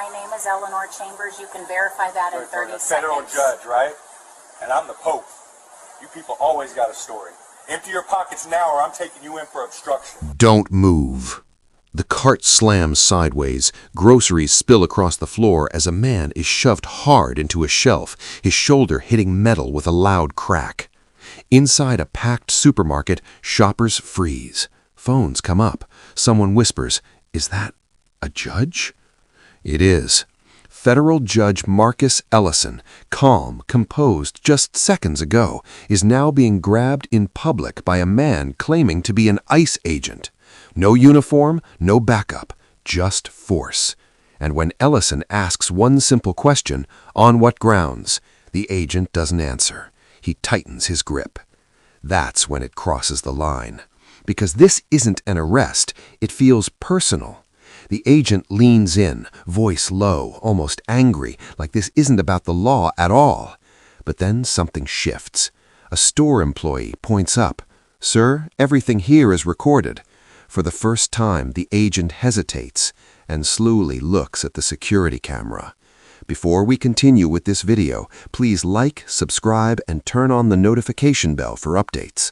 My name is Eleanor Chambers. You can verify that in 30 seconds. Federal judge, right? And I'm the Pope. You people always got a story. Empty your pockets now or I'm taking you in for obstruction. Don't move. The cart slams sideways. Groceries spill across the floor as a man is shoved hard into a shelf, his shoulder hitting metal with a loud crack. Inside a packed supermarket, shoppers freeze. Phones come up. Someone whispers, "Is that a judge?" It is. Federal Judge Marcus Ellison, calm, composed just seconds ago, is now being grabbed in public by a man claiming to be an ICE agent. No uniform, no backup, just force. And when Ellison asks one simple question, "On what grounds?" the agent doesn't answer. He tightens his grip. That's when it crosses the line. Because this isn't an arrest, it feels personal. The agent leans in, voice low, almost angry, like this isn't about the law at all. But then something shifts. A store employee points up. "Sir, everything here is recorded." For the first time, the agent hesitates and slowly looks at the security camera. Before we continue with this video, please like, subscribe, and turn on the notification bell for updates.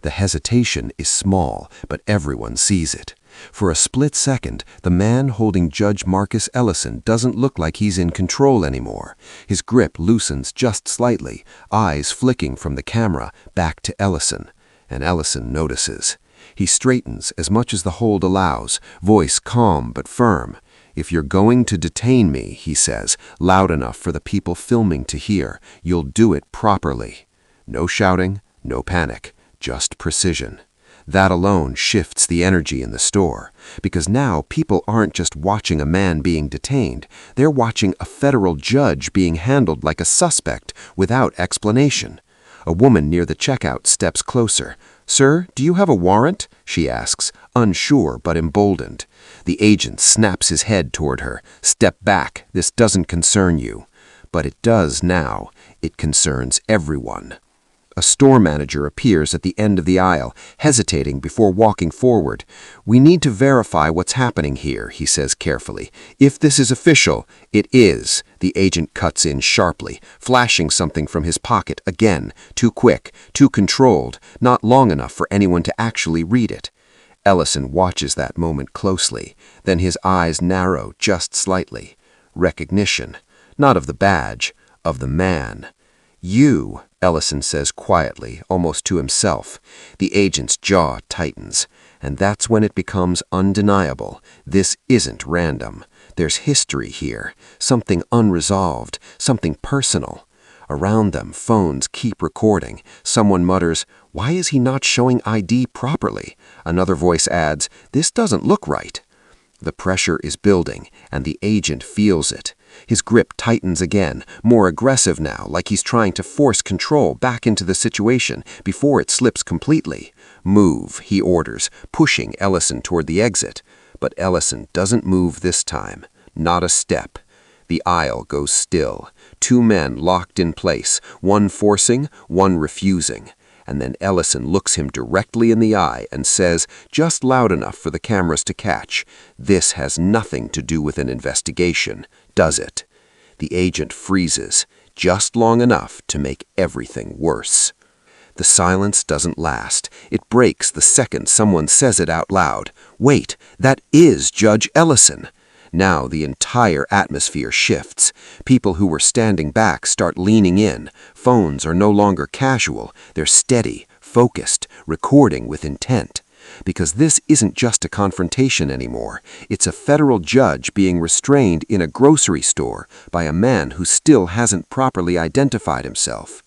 The hesitation is small, but everyone sees it. For a split second, the man holding Judge Marcus Ellison doesn't look like he's in control anymore. His grip loosens just slightly, eyes flicking from the camera back to Ellison. And Ellison notices. He straightens as much as the hold allows, voice calm but firm. "If you're going to detain me," he says, loud enough for the people filming to hear, "you'll do it properly." No shouting, no panic, just precision. That alone shifts the energy in the store, because now people aren't just watching a man being detained, they're watching a federal judge being handled like a suspect without explanation. A woman near the checkout steps closer. "Sir, do you have a warrant?" she asks, unsure but emboldened. The agent snaps his head toward her. "Step back, this doesn't concern you." But it does now. It concerns everyone. A store manager appears at the end of the aisle, hesitating before walking forward. "We need to verify what's happening here," he says carefully. "If this is official." "It is," the agent cuts in sharply, flashing something from his pocket again, too quick, too controlled, not long enough for anyone to actually read it. Ellison watches that moment closely, then his eyes narrow just slightly. Recognition, not of the badge, of the man. "You," Ellison says quietly, almost to himself. The agent's jaw tightens, and that's when it becomes undeniable. This isn't random. There's history here, something unresolved, something personal. Around them, phones keep recording. Someone mutters, "Why is he not showing ID properly?" Another voice adds, "This doesn't look right." The pressure is building, and the agent feels it. His grip tightens again, more aggressive now, like he's trying to force control back into the situation before it slips completely. "Move," he orders, pushing Ellison toward the exit. But Ellison doesn't move this time. Not a step. The aisle goes still. Two men locked in place, one forcing, one refusing. And then Ellison looks him directly in the eye and says, just loud enough for the cameras to catch, "This has nothing to do with an investigation, does it?" The agent freezes, just long enough to make everything worse. The silence doesn't last. It breaks the second someone says it out loud. "Wait, that is Judge Ellison." Now the entire atmosphere shifts. People who were standing back start leaning in. Phones are no longer casual. They're steady, focused, recording with intent. Because this isn't just a confrontation anymore. It's a federal judge being restrained in a grocery store by a man who still hasn't properly identified himself.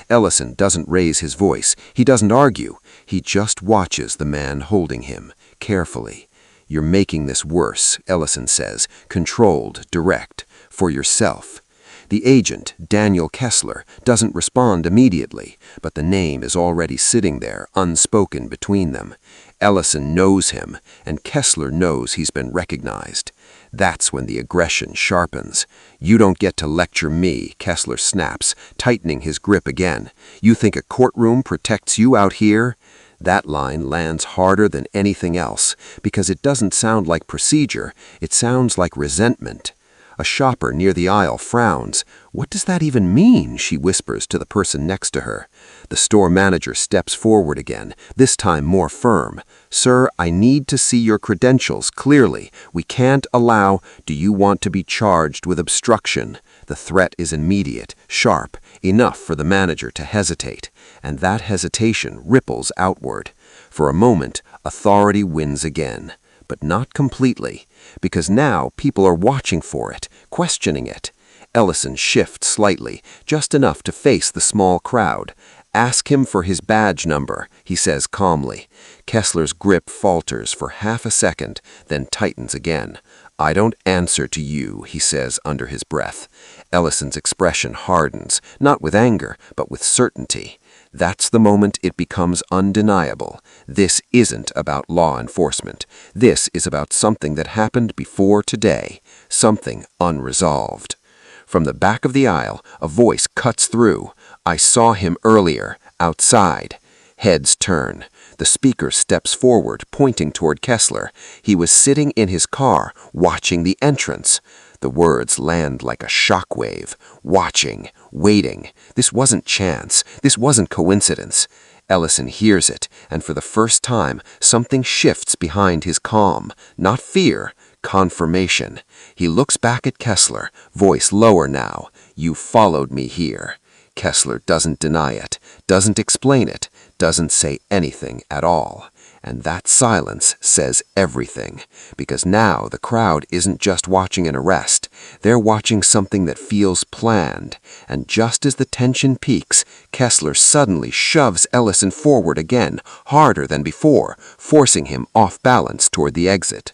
Ellison doesn't raise his voice. He doesn't argue. He just watches the man holding him, carefully. "You're making this worse," Ellison says, controlled, direct, "for yourself." The agent, Daniel Kessler, doesn't respond immediately, but the name is already sitting there, unspoken between them. Ellison knows him, and Kessler knows he's been recognized. That's when the aggression sharpens. "You don't get to lecture me," Kessler snaps, tightening his grip again. "You think a courtroom protects you out here?" That line lands harder than anything else, because it doesn't sound like procedure, it sounds like resentment. A shopper near the aisle frowns. "What does that even mean?" she whispers to the person next to her. The store manager steps forward again, this time more firm. "Sir, I need to see your credentials clearly. We can't allow—" "Do you want to be charged with obstruction?" The threat is immediate, sharp, enough for the manager to hesitate. And that hesitation ripples outward. For a moment, authority wins again. But not completely, because now people are watching for it, questioning it. Ellison shifts slightly, just enough to face the small crowd. "Ask him for his badge number," he says calmly. Kessler's grip falters for half a second, then tightens again. "I don't answer to you," he says under his breath. Ellison's expression hardens, not with anger, but with certainty. That's the moment it becomes undeniable. This isn't about law enforcement. This is about something that happened before today, something unresolved. From the back of the aisle, a voice cuts through. "I saw him earlier, outside." Heads turn. The speaker steps forward, pointing toward Kessler. He was sitting in his car, watching the entrance. The words land like a shockwave. Watching, waiting. This wasn't chance. This wasn't coincidence. Ellison hears it, and for the first time, something shifts behind his calm. Not fear, confirmation. He looks back at Kessler, voice lower now. "You followed me here." Kessler doesn't deny it, doesn't explain it, doesn't say anything at all. And that silence says everything, because now the crowd isn't just watching an arrest. They're watching something that feels planned. And just as the tension peaks, Kessler suddenly shoves Ellison forward again, harder than before, forcing him off balance toward the exit.